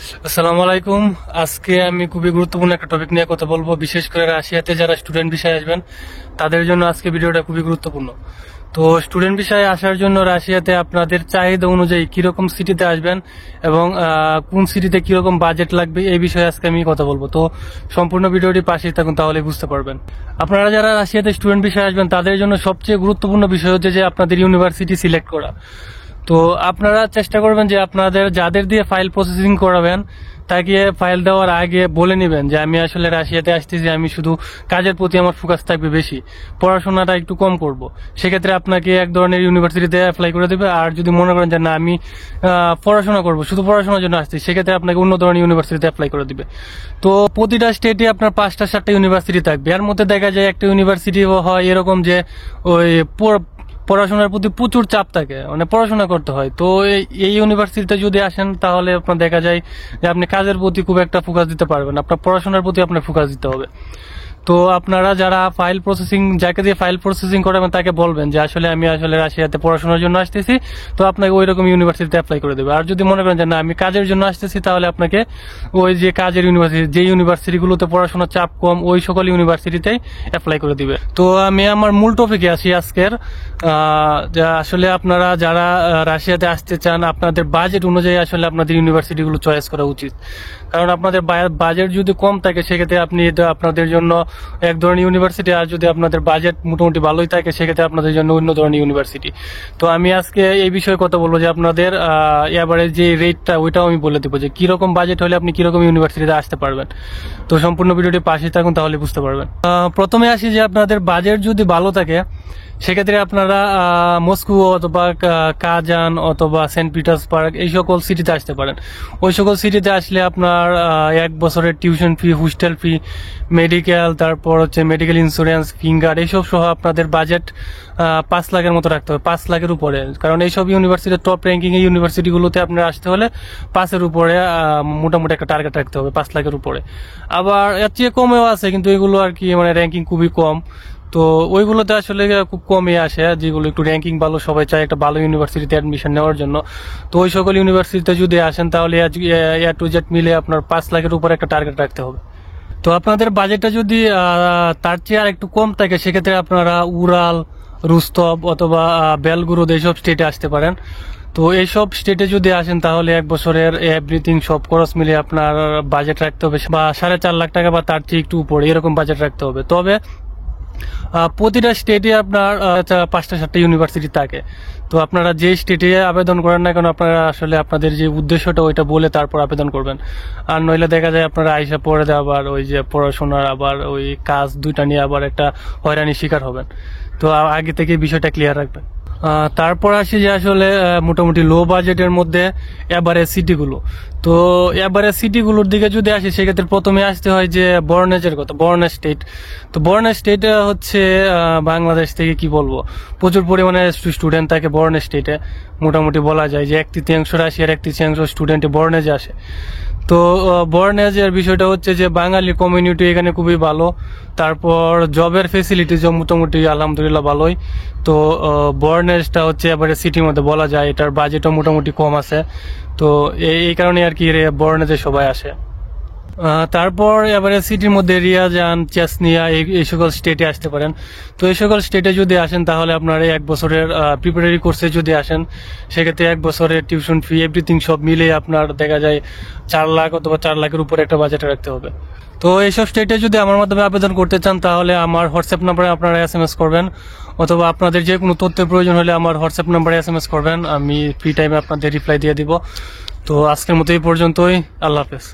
আসসালামু আলাইকুম। আজকে আমি খুবই গুরুত্বপূর্ণ একটা টপিক নিয়ে কথা বলবো। বিশেষ করে রাশিয়াতে যারা স্টুডেন্ট ভিসায় আসবেন তাদের জন্য আজকে ভিডিওটা খুবই গুরুত্বপূর্ণ। তো স্টুডেন্ট ভিসায় আসার জন্য রাশিয়াতে আপনাদের চাহিদা অনুযায়ী কিরকম সিটিতে আসবেন এবং কোন সিটিতে কিরকম বাজেট লাগবে এই বিষয়ে আজকে আমি কথা বলবো। তো সম্পূর্ণ ভিডিওটি পাশেই থাকুন, তাহলে বুঝতে পারবেন। আপনারা যারা রাশিয়াতে স্টুডেন্ট ভিসায় আসবেন তাদের জন্য সবচেয়ে গুরুত্বপূর্ণ বিষয় হচ্ছে যে আপনাদের ইউনিভার্সিটি সিলেক্ট করা। তো আপনারা চেষ্টা করবেন যে আপনাদের যাদের দিয়ে ফাইল প্রসেসিং করাবেন তাকে ফাইল দেওয়ার আগে বলে নেবেন যে আমি আসলে রাশিয়াতে আসতেছি, আমি শুধু কাজের প্রতি আমার ফোকাস থাকবে বেশি, পড়াশোনাটা একটু কম করব। সেক্ষেত্রে আপনাকে এক ধরনের ইউনিভার্সিটিতে অ্যাপ্লাই করে দেবে। আর যদি মনে করেন যে না আমি পড়াশোনা করব, শুধু পড়াশোনার জন্য আসছি, সেক্ষেত্রে আপনাকে অন্য ধরনের ইউনিভার্সিটিতে অ্যাপ্লাই করে দিবে। তো প্রতিটা স্টেটে আপনার 5টা-7টা ইউনিভার্সিটি থাকবে। এর মধ্যে দেখা যায় একটা ইউনিভার্সিটি হয় এরকম যে ওই পড়াশোনার প্রতি প্রচুর চাপ থাকে, মানে পড়াশোনা করতে হয়। তো এই ইউনিভার্সিটিতে যদি আসেন তাহলে আপনার দেখা যায় যে আপনি কাজের প্রতি খুব একটা ফোকাস দিতে পারবেন, আপনার পড়াশোনার প্রতি আপনার ফোকাস দিতে হবে। তো আপনারা যারা ফাইল প্রসেসিং, যাকে দিয়ে ফাইল প্রসেসিং করাবেন তাকে বলবেন যে আসলে আমি রাশিয়াতে পড়াশোনার জন্য আসতেছি, তো আপনাকে ওই রকম ইউনিভার্সিটিতে অ্যাপ্লাই করে দেবে। আর যদি মনে করেন যে না আমি কাজের জন্য আসতেছি, তাহলে আপনাকে ওই যে কাজের ইউনিভার্সিটি, যে ইউনিভার্সিটিগুলোতে পড়াশোনার চাপ কম, ওই সকল ইউনিভার্সিটিতেই অ্যাপ্লাই করে দিবে। তো আমি আমার মূল টপিকে আসি আজকের। আসলে আপনারা যারা রাশিয়াতে আসতে চান আপনাদের বাজেট অনুযায়ী আসলে আপনাদের ইউনিভার্সিটিগুলো চয়েস করা উচিত। কারণ আপনাদের বাজেট যদি কম থাকে সেক্ষেত্রে আপনি আপনাদের জন্য এক ধরনের ইউনিভার্সিটি, আর যদি আপনাদের বাজেট মোটামুটি ভালোই থাকে সেক্ষেত্রে আপনাদের জন্য অন্য ধরনের ইউনিভার্সিটি। তো আমি আজকে এই বিষয়ে কথা বলবো যে আপনাদের এভারেজ যে রেটটা ওইটাও আমি বলে দেবো যে কিরকম বাজেট হলে আপনি কিরকম ইউনিভার্সিটিতে আসতে পারবেন। তো সম্পূর্ণ ভিডিওটি পাশে থাকুন, তাহলে বুঝতে পারবেন। প্রথমে আসি যে আপনাদের বাজেট যদি ভালো থাকে সেক্ষেত্রে আপনারা মস্কো অথবা কাজান অথবা সেন্ট পিটার্সবার্গ এই সকল সিটিতে আসতে পারেন। ওই সকল সিটিতে আসলে আপনার 1 বছরের টিউশন ফি, হোস্টেল ফি, মেডিকেল, তারপর হচ্ছে মেডিকেল ইন্স্যুরেন্স, ফিঙ্গার, এইসব সহ আপনাদের বাজেট 5 লাখের মতো রাখতে হবে, 5 লাখের উপরে। কারণ এইসব ইউনিভার্সিটির টপ র্যাঙ্কিং এই ইউনিভার্সিটিগুলোতে আপনার আসতে হলে 5-এর উপরে মোটামুটি একটা টার্গেট রাখতে হবে, 5 লাখের উপরে। আবার এর চেয়ে কমেও আছে, কিন্তু এগুলো আর কি মানে র্যাঙ্কিং খুবই কম। তো ওইগুলোতে আসলে খুব কমই আসে, যেগুলো একটু র্যাঙ্কিং ভালো, সবাই চায় একটা ভালো ইউনিভার্সিটিতে অ্যাডমিশন নেওয়ার জন্য। তো ওই সকল ইউনিভার্সিটিতে যদি আসেন তাহলে এ টু জেড মিলে আপনার 5 লাখের উপরে একটা টার্গেট রাখতে হবে। তো আপনাদের বাজেটটা যদি তার চেয়ে আর একটু কম থাকে সেক্ষেত্রে আপনারা উরাল, রুস্তব অথবা বেলগুরুদ এইসব স্টেটে আসতে পারেন। তো এইসব স্টেটে যদি আসেন তাহলে 1 বছরের এভরিথিং সব খরচ মিলে আপনার বাজেট রাখতে হবে বা 4.5 লাখ টাকা বা তার চেয়ে একটু উপরে এরকম বাজেট রাখতে হবে। তবে প্রতিটা স্টেটে আপনার 5টা-7টা ইউনিভার্সিটি থাকে। তো আপনারা যে স্টেটে আবেদন করেন না কেন আপনারা আসলে আপনাদের যে উদ্দেশ্যটা ওইটা বলে তারপর আবেদন করবেন। আর নইলে দেখা যায় আপনারা আইসা পড়ে আবার ওই যে পড়াশোনার আবার ওই কাজ দুইটা নিয়ে আবার একটা হয়রানির শিকার হবেন। তো আগে থেকে বিষয়টা ক্লিয়ার রাখবেন। তারপর আসি যে আসলে মোটামুটি লো বাজেটের মধ্যে এভারেজ সিটিগুলো। তো এভারেজ সিটিগুলোর দিকে যদি আসি সেক্ষেত্রে প্রথমে আসতে হয় যে বর্নেজের কথা, বর্নেজ স্টেট। তো বর্নেজ স্টেট হচ্ছে বাংলাদেশ থেকে কি বলবো প্রচুর পরিমাণে স্টুডেন্ট থাকে বর্নেজ স্টেটে। মোটামুটি বলা যায় যে 1/3 রাশিয়ার 1/3 স্টুডেন্টে বর্নেজে আসে। তো বর্নেজের বিষয়টা হচ্ছে যে বাঙালি কমিউনিটি এখানে খুবই ভালো। তারপর জবের ফেসিলিটিজ মোটামুটি আলহামদুলিল্লাহ ভালোই। তো বর্নেজটা হচ্ছে এবারে সিটির মধ্যে বলা যায়, এটার বাজেটও মোটামুটি কম আছে। তো এই কারণে আর কি বর্নেজে সবাই আসে। তারপর এবারে সিটির মধ্যে রিয়াজান, চেসনিয়া এই সকল স্টেটে আসতে পারেন। তো এই সকল স্টেটে যদি আসেন তাহলে আপনার 1 বছরের প্রিপারেটরি কোর্সে যদি আসেন সেক্ষেত্রে 1 বছরের টিউশন ফি এভরিথিং সব মিলে আপনার দেখা যায় 4 লাখ অথবা 4 লাখের উপরে একটা বাজেট রাখতে হবে। তো এইসব স্টেটে যদি আমার মাধ্যমে আবেদন করতে চান তাহলে আমার হোয়াটসঅ্যাপ নাম্বারে আপনারা SMS করবেন, অথবা আপনাদের যে কোনো তথ্যের প্রয়োজন হলে আমার হোয়াটসঅ্যাপ নাম্বারে SMS করবেন, আমি ফ্রি টাইমে আপনাদের রিপ্লাই দিয়ে দিব। তো আজকের মতো এই পর্যন্তই, আল্লাহ হাফেজ।